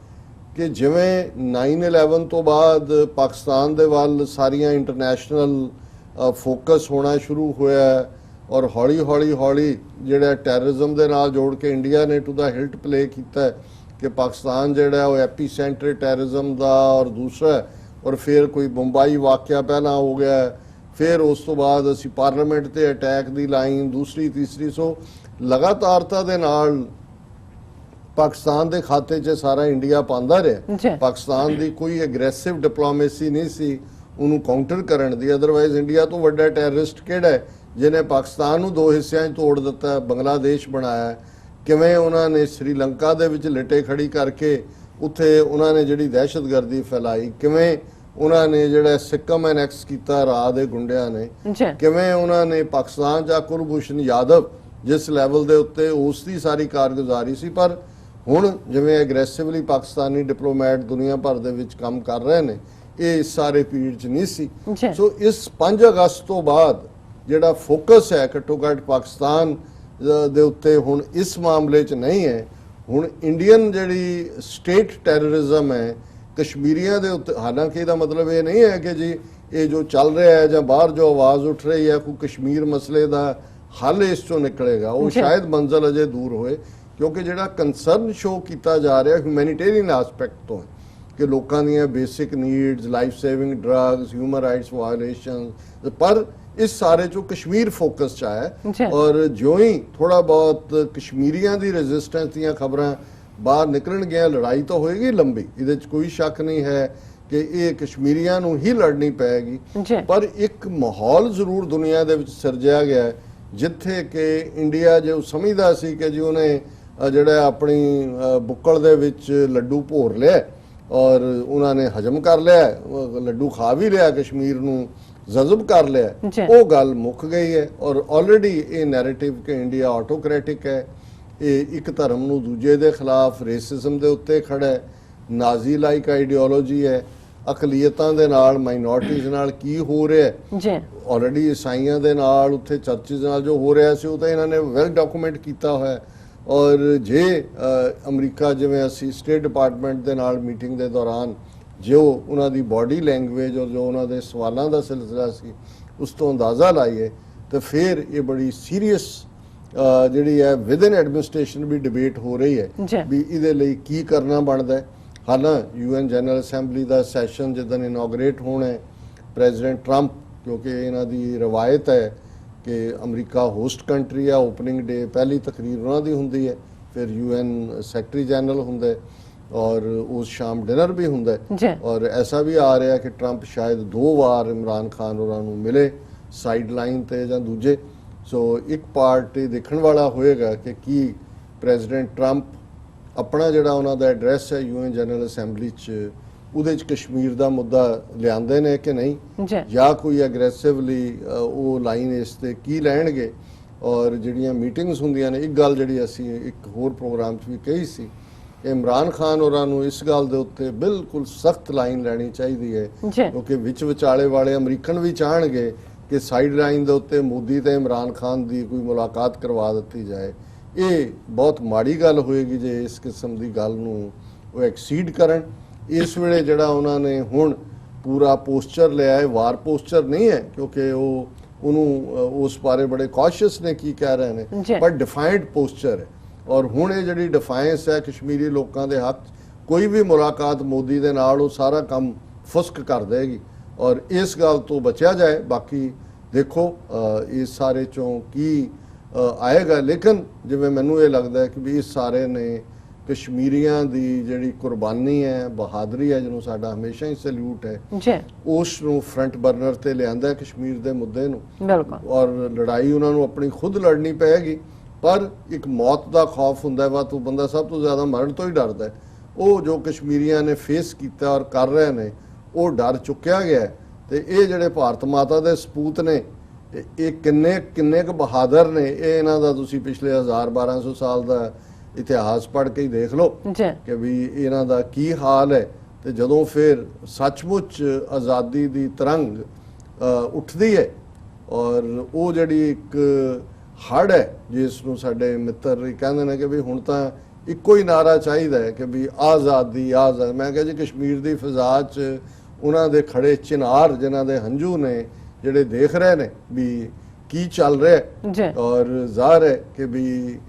Speaker 2: ਕਿ ਜਿਵੇਂ 9/11 ਤੋਂ ਬਾਅਦ ਪਾਕਿਸਤਾਨ ਦੇ ਵੱਲ ਸਾਰੀਆਂ ਇੰਟਰਨੈਸ਼ਨਲ ਫੋਕਸ ਹੋਣਾ ਸ਼ੁਰੂ ਹੋਇਆ ਔਰ ਹੌਲੀ ਜਿਹੜਾ ਟੈਰਰਿਜ਼ਮ ਦੇ ਨਾਲ ਜੋੜ ਕੇ ਇੰਡੀਆ ਨੇ ਟੂ ਦਾ ਹਿਲਟ ਪਲੇ ਕੀਤਾ ਕਿ ਪਾਕਿਸਤਾਨ ਜਿਹੜਾ ਉਹ ਐਪੀ ਸੈਂਟਰ ਟੈਰਰਿਜ਼ਮ ਦਾ ਔਰ ਦੂਸਰਾ ਔਰ ਫਿਰ ਕੋਈ ਬੰਬਾਈ ਵਾਕਿਆ ਪਹਿਲਾਂ ਹੋ ਗਿਆ, ਫਿਰ ਉਸ ਤੋਂ ਬਾਅਦ ਅਸੀਂ ਪਾਰਲੀਮੈਂਟ ਤੇ ਅਟੈਕ ਦੀ ਲਾਈਨ ਦੂਸਰੀ ਤੀਸਰੀ। ਸੋ ਲਗਾਤਾਰਤਾ ਦੇ ਨਾਲ ਪਾਕਿਸਤਾਨ ਦੇ ਖਾਤੇ 'ਚ ਸਾਰਾ ਇੰਡੀਆ ਪਾਉਂਦਾ ਰਿਹਾ। ਪਾਕਿਸਤਾਨ ਦੀ ਕੋਈ ਐਗਰੈਸਿਵ ਡਿਪਲੋਮੇਸੀ ਨਹੀਂ ਸੀ ਉਹਨੂੰ ਕਾਊਂਟਰ ਕਰਨ ਦੀ। ਅਦਰਵਾਈਜ਼ ਇੰਡੀਆ ਤੋਂ ਵੱਡਾ ਟੈਰਰਿਸਟ ਕਿਹੜਾ ਹੈ ਜਿਹਨੇ ਪਾਕਿਸਤਾਨ ਨੂੰ ਦੋ ਹਿੱਸਿਆਂ 'ਚ ਤੋੜ ਦਿੱਤਾ, ਬੰਗਲਾਦੇਸ਼ ਬਣਾਇਆ। ਕਿਵੇਂ ਉਹਨਾਂ ਨੇ ਸ੍ਰੀਲੰਕਾ ਦੇ ਵਿੱਚ ਲਿਟੇ ਖੜੀ ਕਰਕੇ ਉੱਥੇ ਉਹਨਾਂ ਨੇ ਜਿਹੜੀ ਦਹਿਸ਼ਤਗਰਦੀ ਫੈਲਾਈ, ਕਿਵੇਂ ਉਹਨਾਂ ਨੇ ਜਿਹੜਾ ਸਿੱਕਮ ਐਨੈਕਸ ਕੀਤਾ ਰਾਹ ਦੇ ਗੁੰਡਿਆਂ ਨੇ, ਕਿਵੇਂ ਉਹਨਾਂ ਨੇ ਪਾਕਿਸਤਾਨ 'ਚ ਕੁਲਭੂਸ਼ਣ ਯਾਦਵ ਜਿਸ ਲੈਵਲ ਦੇ ਉੱਤੇ ਉਸ ਦੀ ਸਾਰੀ ਕਾਰਗੁਜ਼ਾਰੀ ਸੀ। ਪਰ ਹੁਣ ਜਿਵੇਂ ਐਗਰੈਸਿਵਲੀ ਪਾਕਿਸਤਾਨੀ ਡਿਪਲੋਮੈਟ ਦੁਨੀਆ ਭਰ ਦੇ ਵਿੱਚ ਕੰਮ ਕਰ ਰਹੇ ਨੇ ਇਹ ਇਸ ਸਾਰੇ ਪੀਰੀਅਡ 'ਚ ਨਹੀਂ ਸੀ। ਸੋ ਇਸ 5 ਅਗਸਤ ਤੋਂ ਬਾਅਦ ਜਿਹੜਾ ਫੋਕਸ ਹੈ ਘੱਟੋ ਘੱਟ ਪਾਕਿਸਤਾਨ ਦੇ ਉੱਤੇ ਹੁਣ ਇਸ ਮਾਮਲੇ 'ਚ ਨਹੀਂ ਹੈ। ਹੁਣ ਇੰਡੀਅਨ ਜਿਹੜੀ ਸਟੇਟ ਟੈਰਰਿਜ਼ਮ ਹੈ ਕਸ਼ਮੀਰੀਆਂ ਦੇ ਉੱਤੇ, ਹਾਲਾਂਕਿ ਇਹਦਾ ਮਤਲਬ ਇਹ ਨਹੀਂ ਹੈ ਕਿ ਜੀ ਇਹ ਜੋ ਚੱਲ ਰਿਹਾ ਹੈ ਜਾਂ ਬਾਹਰ ਜੋ ਆਵਾਜ਼ ਉੱਠ ਰਹੀ ਹੈ ਕੋਈ ਕਸ਼ਮੀਰ ਮਸਲੇ ਦਾ ਹੱਲ ਇਸ ਚੋਂ ਨਿਕਲੇਗਾ, ਉਹ ਸ਼ਾਇਦ ਮੰਜ਼ਲ ਅਜੇ ਦੂਰ ਹੋਏ ਕਿਉਂਕਿ ਜਿਹੜਾ ਕੰਸਰਨ ਸ਼ੋ ਕੀਤਾ ਜਾ ਰਿਹਾ ਹਿਊਮੈਨਿਟੇਰੀਅਨ ਐਸਪੈਕਟ ਤੋਂ ਹੈ ਕਿ ਲੋਕਾਂ ਦੀਆਂ basic needs, life saving drugs, human rights violations, ਪਰ ਇਸ ਸਾਰੇ ਚੋਂ ਕਸ਼ਮੀਰ ਫੋਕਸ 'ਚ ਆਇਆ। ਔਰ ਜਿਉਂ ਹੀ ਥੋੜਾ ਬਹੁਤ ਕਸ਼ਮੀਰੀਆਂ ਦੀ ਰੈਜ਼ਿਸਟੈਂਸ ਦੀਆਂ ਖਬਰਾਂ ਬਾਹਰ ਨਿਕਲਣਗੀਆਂ, ਲੜਾਈ ਤਾਂ ਹੋਏਗੀ ਲੰਬੀ, ਇਹਦੇ 'ਚ ਕੋਈ ਸ਼ੱਕ ਨਹੀਂ ਹੈ ਕਿ ਇਹ ਕਸ਼ਮੀਰੀਆਂ ਨੂੰ ਹੀ ਲੜਨੀ ਪਏਗੀ। ਪਰ ਇੱਕ ਮਾਹੌਲ ਜ਼ਰੂਰ ਦੁਨੀਆ ਦੇ ਵਿੱਚ ਸਿਰਜਿਆ ਗਿਆ ਜਿੱਥੇ ਕਿ ਇੰਡੀਆ ਜੋ ਸਮਝਦਾ ਸੀ ਕਿ ਜੀ ਉਹਨੇ ਜਿਹੜਾ ਆਪਣੀ ਬੁੱਕਲ ਦੇ ਵਿੱਚ ਲੱਡੂ ਭੋਰ ਲਿਆ ਔਰ ਉਹਨਾਂ ਨੇ ਹਜਮ ਕਰ ਲਿਆ, ਲੱਡੂ ਖਾ ਵੀ ਲਿਆ, ਕਸ਼ਮੀਰ ਨੂੰ ਜਜ਼ਬ ਕਰ ਲਿਆ, ਉਹ ਗੱਲ ਮੁੱਕ ਗਈ ਹੈ। ਔਰ ਆਲਰੇਡੀ ਇਹ ਨੈਰੇਟਿਵ ਕਿ ਇੰਡੀਆ ਆਟੋਕ੍ਰੈਟਿਕ ਹੈ, ਇਹ ਇੱਕ ਧਰਮ ਨੂੰ ਦੂਜੇ ਦੇ ਖਿਲਾਫ ਰੇਸਿਜ਼ਮ ਦੇ ਉੱਤੇ ਖੜਾ ਹੈ, ਨਾਜ਼ੀ ਲਾਈਕ ਆਈਡੀਓਲੋਜੀ ਹੈ, ਅਕਲੀਅਤਾਂ ਦੇ ਨਾਲ ਮਾਈਨੋਰਟੀਜ਼ ਨਾਲ ਕੀ ਹੋ ਰਿਹਾ ਹੈ। ਆਲਰੇਡੀ ਈਸਾਈਆਂ ਦੇ ਨਾਲ ਉੱਥੇ ਚਰਚਿਜ਼ ਨਾਲ ਜੋ ਹੋ ਰਿਹਾ ਸੀ ਉਹ ਤਾਂ ਇਹਨਾਂ ਨੇ ਵੈਲ ਡਾਕੂਮੈਂਟ ਕੀਤਾ ਹੋਇਆ। ਔਰ ਜੇ ਅਮਰੀਕਾ ਜਿਵੇਂ ਅਸੀਂ ਸਟੇਟ ਡਿਪਾਰਟਮੈਂਟ ਦੇ ਨਾਲ ਮੀਟਿੰਗ ਦੇ ਦੌਰਾਨ ਜੋ ਉਹਨਾਂ ਦੀ ਬਾਡੀ ਲੈਂਗੁਏਜ ਔਰ ਜੋ ਉਹਨਾਂ ਦੇ ਸਵਾਲਾਂ ਦਾ ਸਿਲਸਿਲਾ ਸੀ ਉਸ ਤੋਂ ਅੰਦਾਜ਼ਾ ਲਾਈਏ ਤਾਂ ਫਿਰ ਇਹ ਬੜੀ ਸੀਰੀਅਸ ਜਿਹੜੀ ਹੈ ਵਿਦਨ ਐਡਮਿਨਿਸਟ੍ਰੇਸ਼ਨ ਵੀ ਡਿਬੇਟ ਹੋ ਰਹੀ ਹੈ ਵੀ ਇਹਦੇ ਲਈ ਕੀ ਕਰਨਾ ਬਣਦਾ ਹੈ। ਹਾਲਾਂ UN ਜਨਰਲ ਅਸੈਂਬਲੀ ਦਾ ਸੈਸ਼ਨ ਜਿੱਦਣ ਇਨੋਗਰੇਟ ਹੋਣਾ ਹੈ, ਪ੍ਰੈਜ਼ੀਡੈਂਟ ਟਰੰਪ, ਕਿਉਂਕਿ ਇਹਨਾਂ ਦੀ ਰਵਾਇਤ ਹੈ ਕਿ ਅਮਰੀਕਾ ਹੋਸਟ ਕੰਟਰੀ ਆ, ਓਪਨਿੰਗ ਡੇ ਪਹਿਲੀ ਤਕਰੀਰ ਉਹਨਾਂ ਦੀ ਹੁੰਦੀ ਹੈ, ਫਿਰ UN ਸੈਕਟਰੀ ਜਨਰਲ ਹੁੰਦਾ ਹੈ ਔਰ ਉਸ ਸ਼ਾਮ ਡਿਨਰ ਵੀ ਹੁੰਦਾ ਹੈ। ਔਰ ਐਸਾ ਵੀ ਆ ਰਿਹਾ ਕਿ ਟਰੰਪ ਸ਼ਾਇਦ 2 ਵਾਰ ਇਮਰਾਨ ਖਾਨ ਉਹਨਾਂ ਨੂੰ ਮਿਲੇ ਸਾਈਡ ਲਾਈਨ ਤੇ ਜਾਂ ਦੂਜੇ। ਸੋ ਇੱਕ ਪਾਰਟ ਇਹ ਦੇਖਣ ਵਾਲਾ ਹੋਏਗਾ ਕਿ ਕੀ ਪ੍ਰੈਜ਼ੀਡੈਂਟ ਟਰੰਪ ਆਪਣਾ ਜਿਹੜਾ ਉਹਨਾਂ ਦਾ ਐਡਰੈਸ ਹੈ UN ਜਨਰਲ ਅਸੈਂਬਲੀ 'ਚ ਉਹਦੇ 'ਚ ਕਸ਼ਮੀਰ ਦਾ ਮੁੱਦਾ ਲਿਆਂਦੇ ਨੇ ਕਿ ਨਹੀਂ, ਜਾਂ ਕੋਈ ਐਗਰੈਸਿਵਲੀ ਉਹ ਲਾਈਨ ਇਸ ਤੇ ਕੀ ਲੈਣਗੇ। ਔਰ ਜਿਹੜੀਆਂ ਮੀਟਿੰਗਸ ਹੁੰਦੀਆਂ ਨੇ, ਇੱਕ ਗੱਲ ਜਿਹੜੀ ਅਸੀਂ ਇੱਕ ਹੋਰ ਪ੍ਰੋਗਰਾਮ 'ਚ ਵੀ ਕਹੀ ਸੀ ਕਿ ਇਮਰਾਨ ਖਾਨ ਹੋਰਾਂ ਨੂੰ ਇਸ ਗੱਲ ਦੇ ਉੱਤੇ ਬਿਲਕੁਲ ਸਖਤ ਲਾਈਨ ਲੈਣੀ ਚਾਹੀਦੀ ਹੈ, ਕਿਉਂਕਿ ਵਿੱਚ ਵਿਚਾਲੇ ਵਾਲੇ ਅਮਰੀਕਨ ਵੀ ਚਾਹਣਗੇ ਕਿ ਸਾਈਡ ਲਾਈਨ ਦੇ ਉੱਤੇ ਮੋਦੀ ਤੇ ਇਮਰਾਨ ਖਾਨ ਦੀ ਕੋਈ ਮੁਲਾਕਾਤ ਕਰਵਾ ਦਿੱਤੀ ਜਾਏ। ਇਹ ਬਹੁਤ ਮਾੜੀ ਗੱਲ ਹੋਏਗੀ ਜੇ ਇਸ ਕਿਸਮ ਦੀ ਗੱਲ ਨੂੰ ਉਹ ਐਕਸੀਡ ਕਰਨ। ਇਸ ਵੇਲੇ ਜਿਹੜਾ ਉਹਨਾਂ ਨੇ ਹੁਣ ਪੂਰਾ ਪੋਸਚਰ ਲਿਆ ਹੈ, ਵਾਰ ਪੋਸਚਰ ਨਹੀਂ ਹੈ, ਕਿਉਂਕਿ ਉਹਨੂੰ ਉਸ ਬਾਰੇ ਬੜੇ ਕੌਸ਼ੀਅਸ ਨੇ ਕੀ ਕਹਿ ਰਹੇ ਨੇ, ਪਰ ਡਿਫਾਈਨਡ ਪੋਸਚਰ ਹੈ। ਔਰ ਹੁਣ ਇਹ ਜਿਹੜੀ ਡਿਫਾਈਂਸ ਹੈ ਕਸ਼ਮੀਰੀ ਲੋਕਾਂ ਦੇ ਹੱਕ, ਕੋਈ ਵੀ ਮੁਲਾਕਾਤ ਮੋਦੀ ਦੇ ਨਾਲ ਉਹ ਸਾਰਾ ਕੰਮ ਫੁਸਕ ਕਰ ਦੇਗੀ ਔਰ ਇਸ ਗੱਲ ਤੋਂ ਬਚਿਆ ਜਾਏ। ਬਾਕੀ ਦੇਖੋ ਇਸ ਸਾਰੇ ਚੋਂ ਕੀ ਆਏਗਾ, ਲੇਕਿਨ ਜਿਵੇਂ ਮੈਨੂੰ ਇਹ ਲੱਗਦਾ ਹੈ ਕਿ ਵੀ ਇਸ ਸਾਰੇ ਨੇ ਕਸ਼ਮੀਰੀਆਂ ਦੀ ਜਿਹੜੀ ਕੁਰਬਾਨੀ ਹੈ, ਬਹਾਦਰੀ ਹੈ, ਜਿਹਨੂੰ ਸਾਡਾ ਹਮੇਸ਼ਾ ਹੀ ਸੈਲੂਟ ਹੈ, ਉਸ ਨੂੰ ਫਰੰਟ ਬਰਨਰ ਤੇ ਲਿਆਂਦਾ ਕਸ਼ਮੀਰ ਦੇ ਮੁੱਦੇ ਨੂੰ। ਔਰ ਲੜਾਈ ਉਹਨਾਂ ਨੂੰ ਆਪਣੀ ਖੁਦ ਲੜਨੀ ਪਏਗੀ, ਪਰ ਇੱਕ ਮੌਤ ਦਾ ਖੌਫ ਹੁੰਦਾ ਵਾ ਤਾਂ ਬੰਦਾ ਸਭ ਤੋਂ ਜ਼ਿਆਦਾ ਮਰਨ ਤੋਂ ਹੀ ਡਰਦਾ ਹੈ। ਉਹ ਜੋ ਕਸ਼ਮੀਰੀਆਂ ਨੇ ਫੇਸ ਕੀਤਾ ਔਰ ਕਰ ਰਹੇ ਨੇ, ਉਹ ਡਰ ਚੁੱਕਿਆ ਗਿਆ ਹੈ। ਤੇ ਇਹ ਜਿਹੜੇ ਭਾਰਤ ਮਾਤਾ ਦੇ ਸਪੂਤ ਨੇ, ਇਹ ਕਿੰਨੇ ਕੁ ਬਹਾਦਰ ਨੇ, ਇਹ ਇਹਨਾਂ ਦਾ ਤੁਸੀਂ ਪਿਛਲੇ 1000-1200 ਸਾਲ ਦਾ ਇਤਿਹਾਸ ਪੜ੍ਹ ਕੇ ਹੀ ਦੇਖ ਲਓ ਕਿ ਵੀ ਇਹਨਾਂ ਦਾ ਕੀ ਹਾਲ ਹੈ। ਤੇ ਜਦੋਂ ਫਿਰ ਸੱਚਮੁੱਚ ਆਜ਼ਾਦੀ ਦੀ ਤਰੰਗ ਉੱਠਦੀ ਹੈ ਔਰ ਉਹ ਜਿਹੜੀ ਇੱਕ ਹੜ ਹੈ ਜਿਸ ਨੂੰ ਸਾਡੇ ਮਿੱਤਰ ਕਹਿੰਦੇ ਨੇ ਕਿ ਵੀ ਹੁਣ ਤਾਂ ਇੱਕੋ ਹੀ ਨਾਰਾ ਚਾਹੀਦਾ ਹੈ ਕਿ ਵੀ ਆਜ਼ਾਦੀ ਆਜ਼ਾਦ। ਮੈਂ ਕਿਹਾ ਜੀ ਕਸ਼ਮੀਰ ਦੀ ਫਿਜ਼ਾ 'ਚ ਉਹਨਾਂ ਦੇ ਖੜੇ ਚਿਨਾਰ, ਜਿਨ੍ਹਾਂ ਦੇ ਹੰਝੂ ਨੇ, ਜਿਹੜੇ ਦੇਖ ਰਹੇ ਨੇ ਵੀ ਕੀ ਚੱਲ ਰਿਹਾ, ਔਰ ਜ਼ਾਹਰ ਹੈ ਕਿ ਵੀ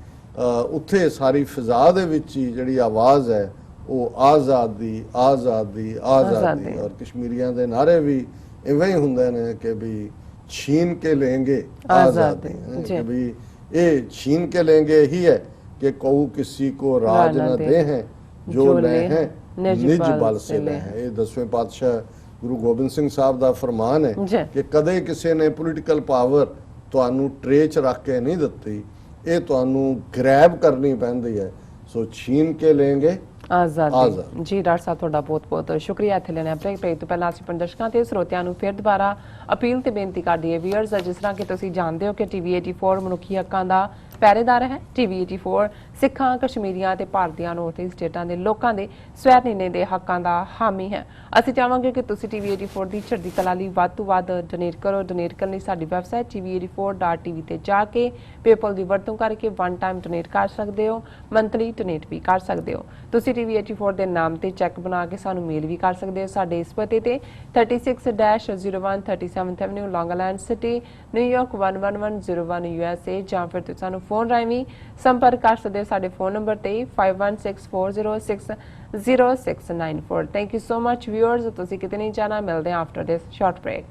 Speaker 2: ਉੱਥੇ ਸਾਰੀ ਫਿਜ਼ਾ ਦੇ ਵਿੱਚ ਹੀ ਜਿਹੜੀ ਆਵਾਜ਼ ਹੈ ਉਹ ਆਜ਼ਾਦੀ ਆਜ਼ਾਦੀ ਆਜ਼ਾਦੀ। ਔਰ ਕਸ਼ਮੀਰੀਆਂ ਦੇ ਨਾਰੇ ਵੀ ਇਵੇਂ ਹੀ ਹੁੰਦੇ ਨੇ ਕਿ ਵੀ छीन के लेंगे आजादी, कि भी ये छीन के लेंगे ही है कि कहू किसी को राज न दे हैं जो ले हैं निज बल से ले हैं। ये 10वें पातशाह गुरु गोबिंद सिंह साहब ਦਾ ਫਰਮਾਨ ਹੈ ਕਿ ਕਦੇ ਕਿਸੇ ਨੇ ਪੋਲੀਟੀਕਲ ਪਾਵਰ ਤੁਹਾਨੂੰ ਟਰੇਚ ਰੱਖ ਕੇ ਨਹੀਂ ਦਿੱਤੀ, ਇਹ ਤੁਹਾਨੂੰ ਗ੍ਰੈਬ ਕਰਨੀ ਪੈਂਦੀ ਹੈ। ਸੋ ਛੀਨ ਕੇ ਲੈਂਗੇ
Speaker 1: ਆਜ਼ਾਦੀ। ਜੀ ਡਾਕਟਰ ਸਾਹਿਬ ਤੁਹਾਡਾ ਬਹੁਤ ਬਹੁਤ ਸ਼ੁਕਰੀਆ। ਇੱਥੇ ਲੈਣਾ ਬ੍ਰੇਕ ਤੋਂ ਪਹਿਲਾਂ ਅਸੀਂ ਦਰਸ਼ਕਾਂ ਤੇ ਸਰੋਤਿਆਂ ਨੂੰ ਫਿਰ ਦੁਬਾਰਾ ਅਪੀਲ ਤੇ ਬੇਨਤੀ ਕਰਦੀ ਹੈ ਵੀਅਰਸ, ਜਿਸ ਤਰ੍ਹਾਂ ਕਿ ਤੁਸੀਂ ਜਾਣਦੇ ਹੋ ਕਿ TV 84 ਮਨੁੱਖੀ ਹੱਕਾਂ ਦਾ ਪਹਿਰੇਦਾਰ ਹੈ। TV 84 ਸਿੱਖਾਂ, ਕਸ਼ਮੀਰੀਆਂ ਤੇ ਭਾਰਤੀਆਂ ਨੌਰਥ ਈਸਟ ਸਟੇਟਾਂ ਦੇ ਲੋਕਾਂ ਦੇ ਸਵੈ ਨਿਰਣੇ ਦੇ ਹੱਕਾਂ ਦਾ ਹਾਮੀ ਹੈ। ਅਸੀਂ ਚਾਹਾਂਗੇ ਕਿ ਤੁਸੀਂ TV 84 ਦੀ ਚੜ੍ਹਦੀ ਕਲਾ ਲਈ ਵੱਧ ਤੋਂ ਵੱਧ ਡੋਨੇਟ ਕਰੋ। ਡੋਨੇਟ ਕਰਨ ਲਈ ਸਾਡੀ ਵੈਬਸਾਈਟ tv84.tv ਤੇ ਜਾ ਕੇ ਪੇਪਲ ਦੀ ਵਰਤੋਂ ਕਰਕੇ ਵਨ ਟਾਈਮ ਡੋਨੇਟ ਕਰ ਸਕਦੇ ਹੋ, ਮੰਥਲੀ ਡੋਨੇਟ ਵੀ ਕਰ ਸਕਦੇ ਹੋ। ਤੁਸੀਂ TV 84 ਦੇ ਨਾਮ ਤੇ ਚੈੱਕ ਬਣਾ ਕੇ ਸਾਨੂੰ ਮੇਲ ਵੀ ਕਰ ਸਕਦੇ ਹੋ ਸਾਡੇ ਇਸ ਪਤੇ ਤੇ 36-01 37th ਐਵਨਿਊ, ਲੌਂਗ ਆਈਲੈਂਡ ਸਿਟੀ, ਨਿਊਯਾਰਕ 11101 USA, ਜਾਂ ਫਿਰ ਤੁਸੀਂ ਸਾਨੂੰ ਫੋਨ ਰਾਹੀਂ ਵੀ ਸੰਪਰਕ ਕਰ ਸਕਦੇ ਹੋ ਸਾਡੇ ਫੋਨ ਨੰਬਰ ਤੇ 5164060694। Thank you so much viewers. ਤੁਸੀਂ ਕਿਤੇ ਨਹੀਂ ਜਾਣਾ, ਮਿਲਦੇ ਹਾਂ ਆਫਟਰ ਦਿਸ ਸ਼ਾਰਟ ਬ੍ਰੇਕ।